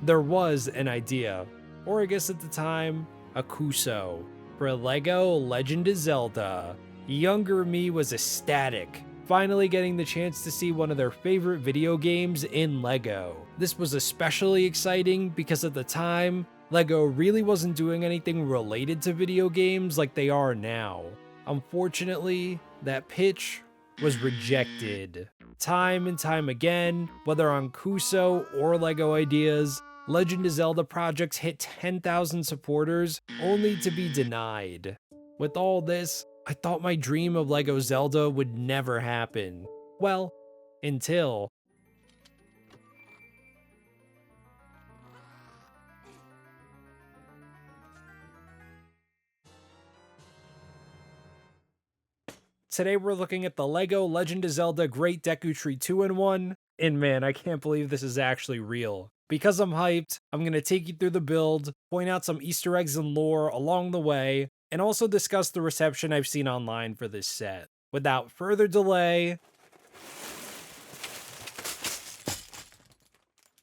there was an idea, or I guess at the time, a Kuso, for LEGO Legend of Zelda. Younger me was ecstatic, finally getting the chance to see one of their favorite video games in LEGO. This was especially exciting because at the time, LEGO really wasn't doing anything related to video games like they are now. Unfortunately, that pitch was rejected. Time and time again, whether on Kuso or LEGO Ideas, Legend of Zelda projects hit 10,000 supporters only to be denied. With all this, I thought my dream of LEGO Zelda would never happen. Well, until... Today we're looking at the LEGO Legend of Zelda Great Deku Tree 2-in-1, and man, I can't believe this is actually real. Because I'm hyped, I'm going to take you through the build, point out some Easter eggs and lore along the way, and also discuss the reception I've seen online for this set. Without further delay,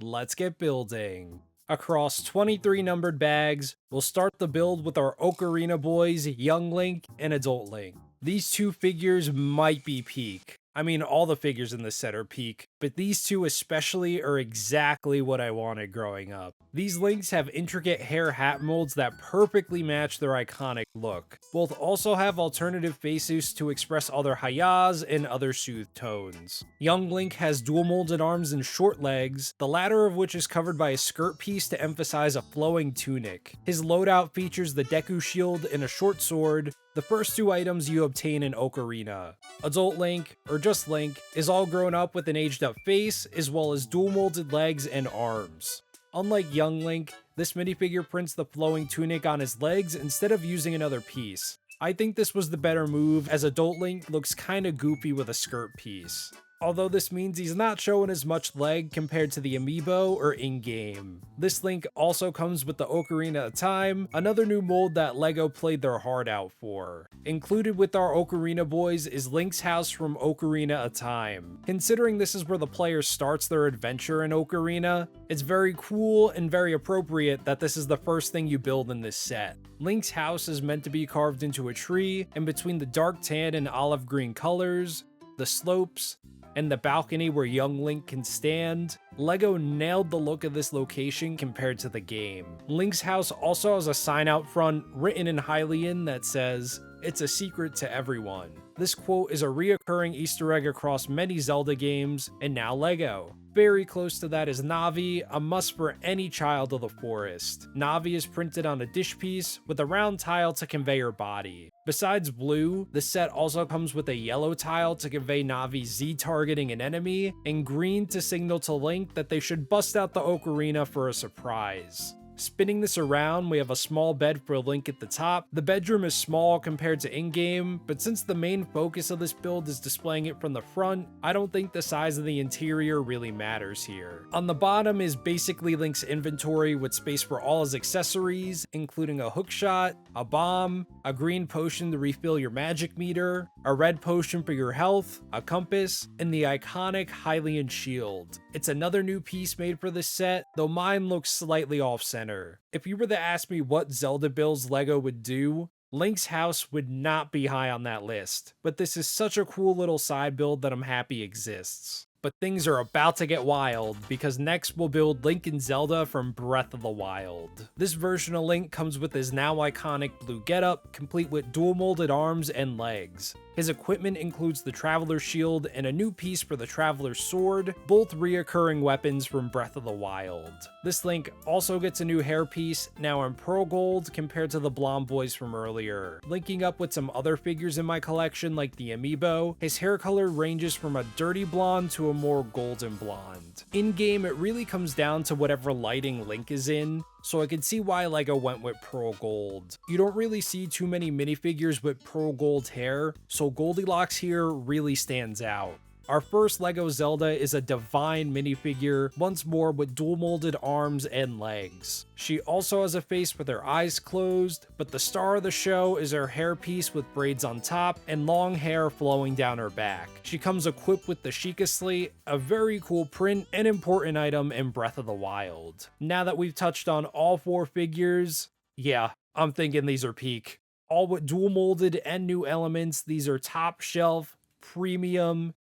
let's get building. Across 23 numbered bags, we'll start the build with our Ocarina boys, Young Link and Adult Link. These two figures might be peak. I mean, all the figures in this set are peak, but these two especially are exactly what I wanted growing up. These Links have intricate hair hat molds that perfectly match their iconic look. Both also have alternative faces to express other hayas and other soothed tones. Young Link has dual molded arms and short legs, the latter of which is covered by a skirt piece to emphasize a flowing tunic. His loadout features the Deku shield and a short sword, the first two items you obtain in Ocarina. Adult Link, or just Link, is all grown up with an aged up face, as well as dual molded legs and arms. Unlike Young Link, this minifigure prints the flowing tunic on his legs instead of using another piece. I think this was the better move, as Adult Link looks kinda goofy with a skirt piece. Although this means he's not showing as much leg compared to the amiibo or in-game. This Link also comes with the Ocarina of Time, another new mold that LEGO played their heart out for. Included with our Ocarina boys is Link's house from Ocarina of Time. Considering this is where the player starts their adventure in Ocarina, it's very cool and very appropriate that this is the first thing you build in this set. Link's house is meant to be carved into a tree, and between the dark tan and olive green colors, the slopes, and the balcony where Young Link can stand, LEGO nailed the look of this location compared to the game. Link's house also has a sign out front written in Hylian that says, "It's a secret to everyone." This quote is a reoccurring Easter egg across many Zelda games, and now LEGO. Very close to that is Navi, a must for any child of the forest. Navi is printed on a dish piece with a round tile to convey her body. Besides blue, the set also comes with a yellow tile to convey Navi Z targeting an enemy, and green to signal to Link that they should bust out the Ocarina for a surprise. Spinning this around, we have a small bed for Link at the top. The bedroom is small compared to in-game, but since the main focus of this build is displaying it from the front, I don't think the size of the interior really matters here. On the bottom is basically Link's inventory with space for all his accessories, including a hookshot, a bomb, a green potion to refill your magic meter, a red potion for your health, a compass, and the iconic Hylian shield. It's another new piece made for this set, though mine looks slightly off-center. If you were to ask me what Zelda builds LEGO would do, Link's house would not be high on that list, but this is such a cool little side build that I'm happy exists. But things are about to get wild, because next we'll build Link and Zelda from Breath of the Wild. This version of Link comes with his now iconic blue getup, complete with dual molded arms and legs. His equipment includes the Traveler's Shield and a new piece for the Traveler's Sword, both reoccurring weapons from Breath of the Wild. This Link also gets a new hairpiece, now in pearl gold compared to the blonde boys from earlier. Linking up with some other figures in my collection like the amiibo, his hair color ranges from a dirty blonde to a more golden blonde. In-game, it really comes down to whatever lighting Link is in, so I can see why LEGO went with pearl gold. You don't really see too many minifigures with pearl gold hair, so Goldilocks here really stands out. Our first LEGO Zelda is a divine minifigure, once more with dual molded arms and legs. She also has a face with her eyes closed, but the star of the show is her hairpiece with braids on top and long hair flowing down her back. She comes equipped with the Sheikah Slate, a very cool print and important item in Breath of the Wild. Now that we've touched on all 4 figures, yeah, I'm thinking these are peak. All with dual molded and new elements, these are top shelf, premium,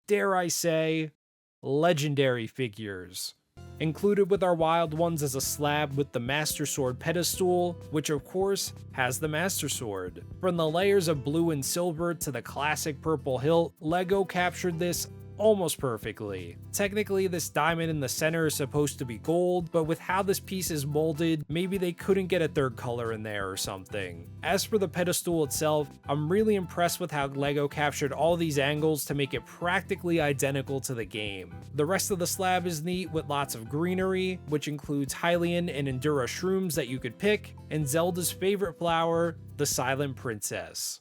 dare I say, legendary figures. Included with our wild ones is a slab with the Master Sword pedestal, which of course has the Master Sword. From the layers of blue and silver to the classic purple hilt, LEGO captured this almost perfectly. Technically, this diamond in the center is supposed to be gold, but with how this piece is molded, maybe they couldn't get a third color in there or something. As for the pedestal itself, I'm really impressed with how LEGO captured all these angles to make it practically identical to the game. The rest of the slab is neat with lots of greenery, which includes Hylian and Endura shrooms that you could pick, and Zelda's favorite flower, the Silent Princess.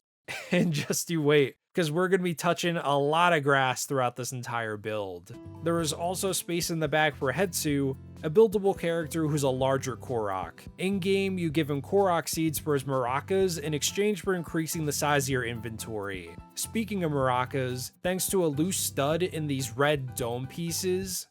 And just you wait, because we're going to be touching a lot of grass throughout this entire build. There is also space in the back for Hetsu, a buildable character who's a larger Korok. In-game, you give him Korok seeds for his maracas in exchange for increasing the size of your inventory. Speaking of maracas, thanks to a loose stud in these red dome pieces,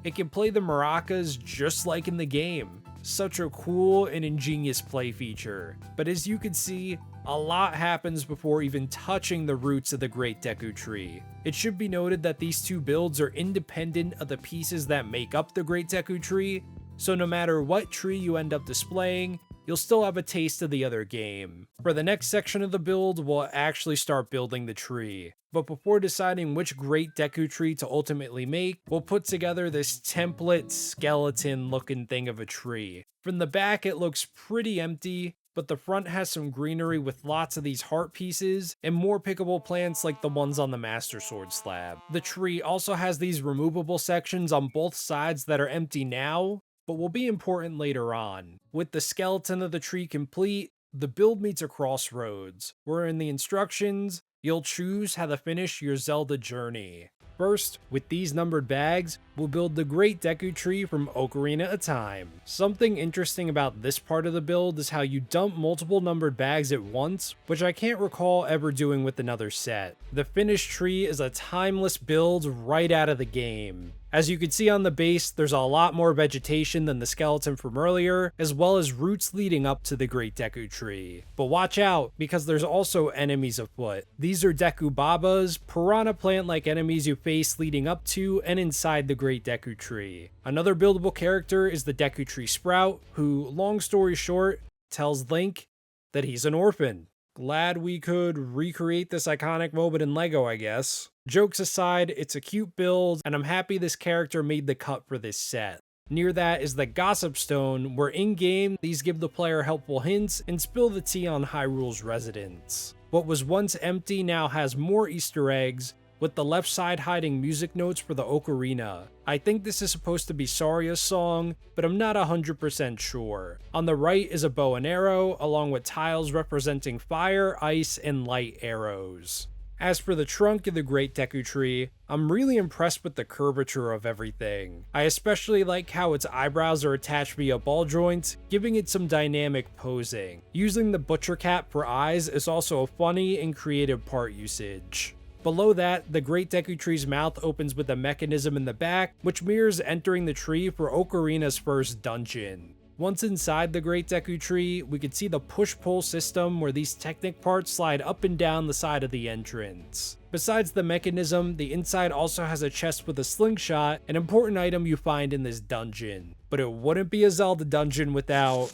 it can play the maracas just like in the game. Such a cool and ingenious play feature. But as you can see, a lot happens before even touching the roots of the Great Deku Tree. It should be noted that these 2 builds are independent of the pieces that make up the Great Deku Tree, so no matter what tree you end up displaying, you'll still have a taste of the other game. For the next section of the build, we'll actually start building the tree. But before deciding which Great Deku Tree to ultimately make, we'll put together this template skeleton looking thing of a tree. From the back it looks pretty empty, but the front has some greenery with lots of these heart pieces and more pickable plants like the ones on the Master Sword slab. The tree also has these removable sections on both sides that are empty now, but will be important later on. With the skeleton of the tree complete, the build meets a crossroads, where in the instructions, you'll choose how to finish your Zelda journey. First, with these numbered bags, we'll build the Great Deku Tree from Ocarina of Time. Something interesting about this part of the build is how you dump multiple numbered bags at once, which I can't recall ever doing with another set. The finished tree is a timeless build right out of the game. As you can see on the base, there's a lot more vegetation than the skeleton from earlier, as well as roots leading up to the Great Deku Tree. But watch out, because there's also enemies afoot. These are Deku Babas, piranha plant-like enemies you face leading up to and inside the Great Deku Tree. Another buildable character is the Deku Tree Sprout, who, long story short, tells Link that he's an orphan. Glad we could recreate this iconic moment in LEGO, I guess. Jokes aside, it's a cute build, and I'm happy this character made the cut for this set. Near that is the Gossip Stone, where in-game, these give the player helpful hints and spill the tea on Hyrule's residents. What was once empty now has more Easter eggs, with the left side hiding music notes for the ocarina. I think this is supposed to be Saria's song, but I'm not 100% sure. On the right is a bow and arrow, along with tiles representing fire, ice, and light arrows. As for the trunk of the Great Deku Tree, I'm really impressed with the curvature of everything. I especially like how its eyebrows are attached via ball joints, giving it some dynamic posing. Using the butcher cap for eyes is also a funny and creative part usage. Below that, the Great Deku Tree's mouth opens with a mechanism in the back, which mirrors entering the tree for Ocarina's first dungeon. Once inside the Great Deku Tree, we can see the push-pull system where these Technic parts slide up and down the side of the entrance. Besides the mechanism, the inside also has a chest with a slingshot, an important item you find in this dungeon. But it wouldn't be a Zelda dungeon without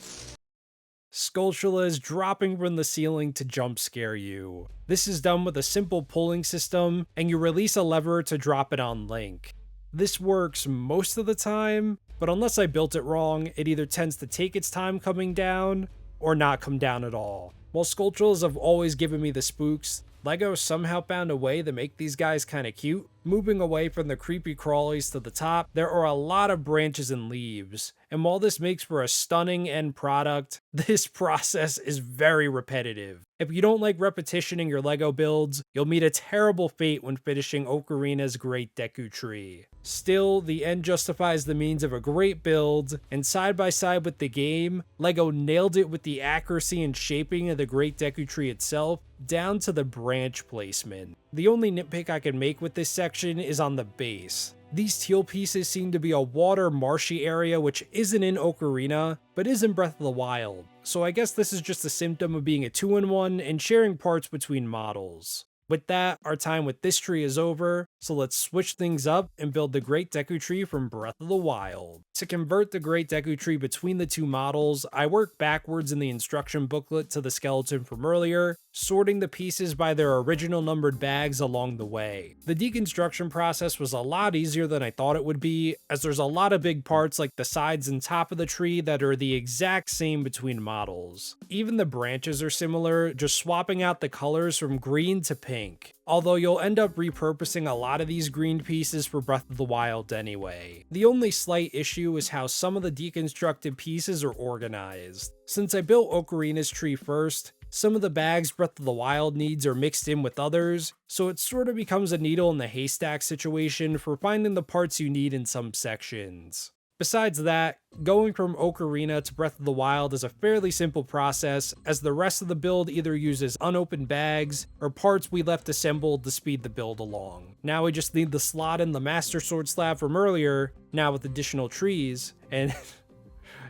Skulltulas dropping from the ceiling to jump scare you. This is done with a simple pulling system, and you release a lever to drop it on Link. This works most of the time, but unless I built it wrong, it either tends to take its time coming down, or not come down at all. While Skulltulas have always given me the spooks, LEGO somehow found a way to make these guys kinda cute. Moving away from the creepy crawlies to the top, there are a lot of branches and leaves, and while this makes for a stunning end product, this process is very repetitive. If you don't like repetition in your LEGO builds, you'll meet a terrible fate when finishing Ocarina's Great Deku Tree. Still, the end justifies the means of a great build, and side by side with the game, LEGO nailed it with the accuracy and shaping of the Great Deku Tree itself, down to the branch placement. The only nitpick I can make with this section is on the base. These teal pieces seem to be a water marshy area which isn't in Ocarina, but is in Breath of the Wild, so I guess this is just a symptom of being a 2-in-1 and sharing parts between models. With that, our time with this tree is over, so let's switch things up and build the Great Deku Tree from Breath of the Wild. To convert the Great Deku Tree between the two models, I worked backwards in the instruction booklet to the skeleton from earlier, sorting the pieces by their original numbered bags along the way. The deconstruction process was a lot easier than I thought it would be, as there's a lot of big parts like the sides and top of the tree that are the exact same between models. Even the branches are similar, just swapping out the colors from green to pink. Although you'll end up repurposing a lot of these green pieces for Breath of the Wild anyway. The only slight issue is how some of the deconstructed pieces are organized. Since I built Ocarina's tree first, some of the bags Breath of the Wild needs are mixed in with others, so it sort of becomes a needle in the haystack situation for finding the parts you need in some sections. Besides that, going from Ocarina to Breath of the Wild is a fairly simple process, as the rest of the build either uses unopened bags or parts we left assembled to speed the build along. Now we just need the slot in the Master Sword slab from earlier, now with additional trees, and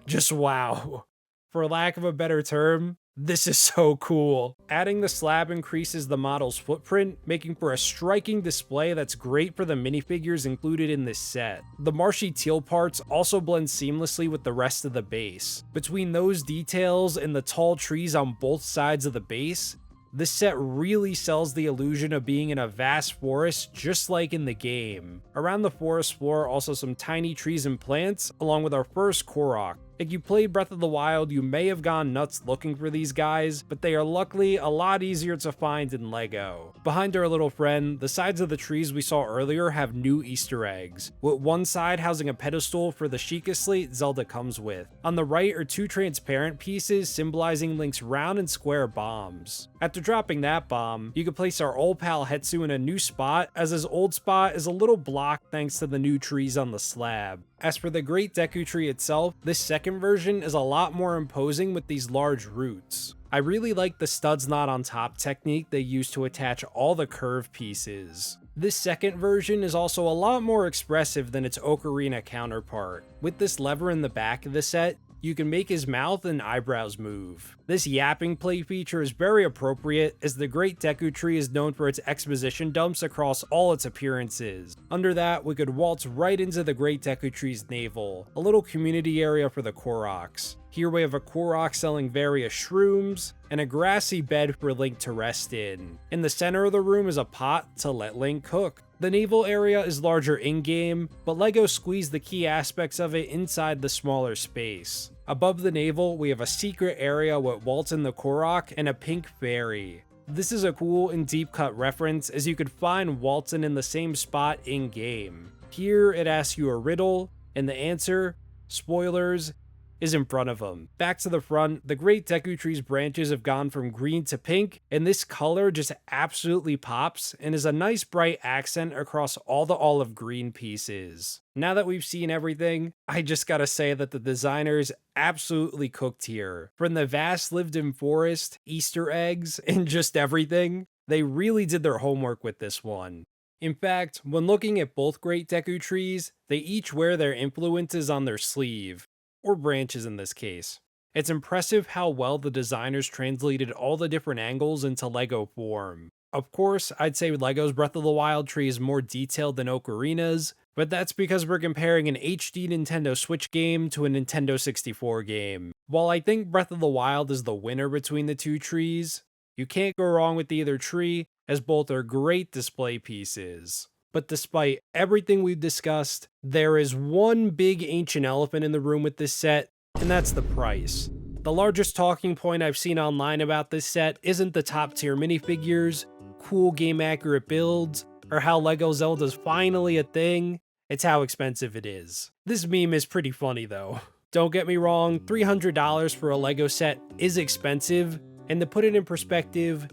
just wow. For lack of a better term, this is so cool. Adding the slab increases the model's footprint, making for a striking display that's great for the minifigures included in this set. The marshy teal parts also blend seamlessly with the rest of the base. Between those details and the tall trees on both sides of the base, this set really sells the illusion of being in a vast forest just like in the game. Around the forest floor are also some tiny trees and plants, along with our first Korok. If you played Breath of the Wild, you may have gone nuts looking for these guys, but they are luckily a lot easier to find in LEGO. Behind our little friend, the sides of the trees we saw earlier have new Easter eggs, with one side housing a pedestal for the Sheikah slate Zelda comes with. On the right are two transparent pieces symbolizing Link's round and square bombs. After dropping that bomb, you can place our old pal Hetsu in a new spot, as his old spot is a little blocked thanks to the new trees on the slab. As for the Great Deku Tree itself, this second version is a lot more imposing with these large roots. I really like the studs not on top technique they use to attach all the curved pieces. This second version is also a lot more expressive than its Ocarina counterpart. With this lever in the back of the set, you can make his mouth and eyebrows move. This yapping play feature is very appropriate, as the Great Deku Tree is known for its exposition dumps across all its appearances. Under that, we could waltz right into the Great Deku Tree's navel, a little community area for the Koroks. Here we have a Korok selling various shrooms, and a grassy bed for Link to rest in. In the center of the room is a pot to let Link cook. The navel area is larger in-game, but LEGO squeezed the key aspects of it inside the smaller space. Above the navel, we have a secret area with Walton the Korok and a pink fairy. This is a cool and deep cut reference, as you could find Walton in the same spot in-game. Here it asks you a riddle, and the answer, spoilers, is in front of him. Back to the front, the Great Deku Tree's branches have gone from green to pink, and this color just absolutely pops and is a nice bright accent across all the olive green pieces. Now that we've seen everything, I just gotta say that the designers absolutely cooked here. From the vast lived-in forest, Easter eggs, and just everything, they really did their homework with this one. In fact, when looking at both Great Deku Trees, they each wear their influences on their sleeve, or branches in this case. It's impressive how well the designers translated all the different angles into LEGO form. Of course, I'd say LEGO's Breath of the Wild tree is more detailed than Ocarina's, but that's because we're comparing an HD Nintendo Switch game to a Nintendo 64 game. While I think Breath of the Wild is the winner between the two trees, you can't go wrong with either tree, as both are great display pieces. But despite everything we've discussed, there is one big ancient elephant in the room with this set, and that's the price. The largest talking point I've seen online about this set isn't the top tier minifigures, cool game accurate builds, or how LEGO Zelda's finally a thing, it's how expensive it is. This meme is pretty funny though. Don't get me wrong, $300 for a LEGO set is expensive, and to put it in perspective,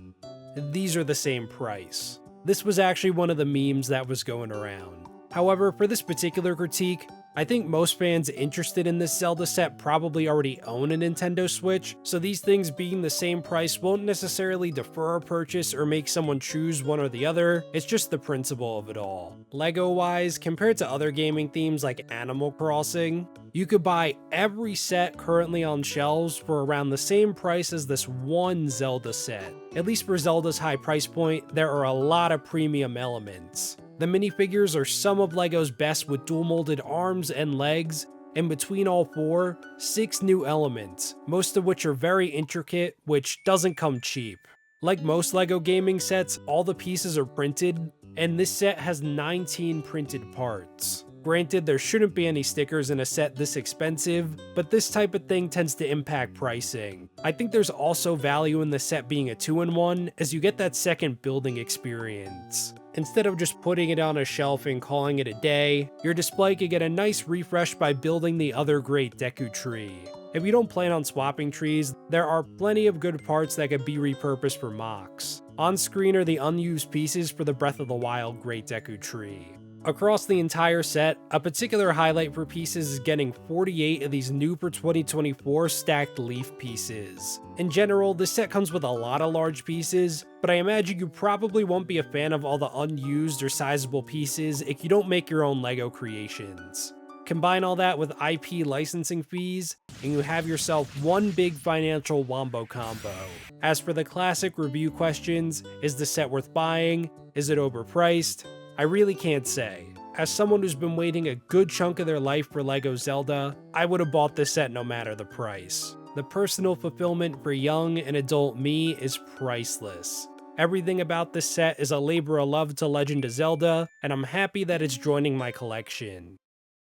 these are the same price. This was actually one of the memes that was going around. However, for this particular critique, I think most fans interested in this Zelda set probably already own a Nintendo Switch, so these things being the same price won't necessarily defer a purchase or make someone choose one or the other, it's just the principle of it all. LEGO-wise, compared to other gaming themes like Animal Crossing, you could buy every set currently on shelves for around the same price as this one Zelda set. At least for Zelda's high price point, there are a lot of premium elements. The minifigures are some of LEGO's best with dual molded arms and legs, and between all four, 6 new elements, most of which are very intricate, which doesn't come cheap. Like most LEGO gaming sets, all the pieces are printed, and this set has 19 printed parts. Granted, there shouldn't be any stickers in a set this expensive, but this type of thing tends to impact pricing. I think there's also value in the set being a 2-in-1, as you get that second building experience. Instead of just putting it on a shelf and calling it a day, your display could get a nice refresh by building the other great Deku tree. If you don't plan on swapping trees, there are plenty of good parts that could be repurposed for mocks. On screen are the unused pieces for the Breath of the Wild Great Deku tree. Across the entire set, a particular highlight for pieces is getting 48 of these new for 2024 stacked leaf pieces. In general, this set comes with a lot of large pieces, but I imagine you probably won't be a fan of all the unused or sizable pieces if you don't make your own LEGO creations. Combine all that with IP licensing fees, and you have yourself one big financial wombo combo. As for the classic review questions, is the set worth buying? Is it overpriced? I really can't say. As someone who's been waiting a good chunk of their life for LEGO Zelda, I would have bought this set no matter the price. The personal fulfillment for young and adult me is priceless. Everything about this set is a labor of love to Legend of Zelda, and I'm happy that it's joining my collection.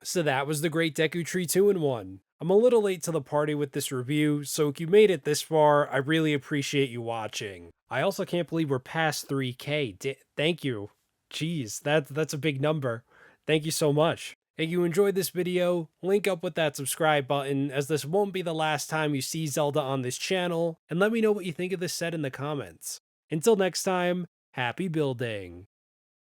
So that was the Great Deku Tree 2-in-1. I'm a little late to the party with this review, so if you made it this far, I really appreciate you watching. I also can't believe we're past 3K. Thank you. Jeez, that's a big number. Thank you so much. If you enjoyed this video, link up with that subscribe button, as this won't be the last time you see Zelda on this channel, and let me know what you think of this set in the comments. Until next time, happy building.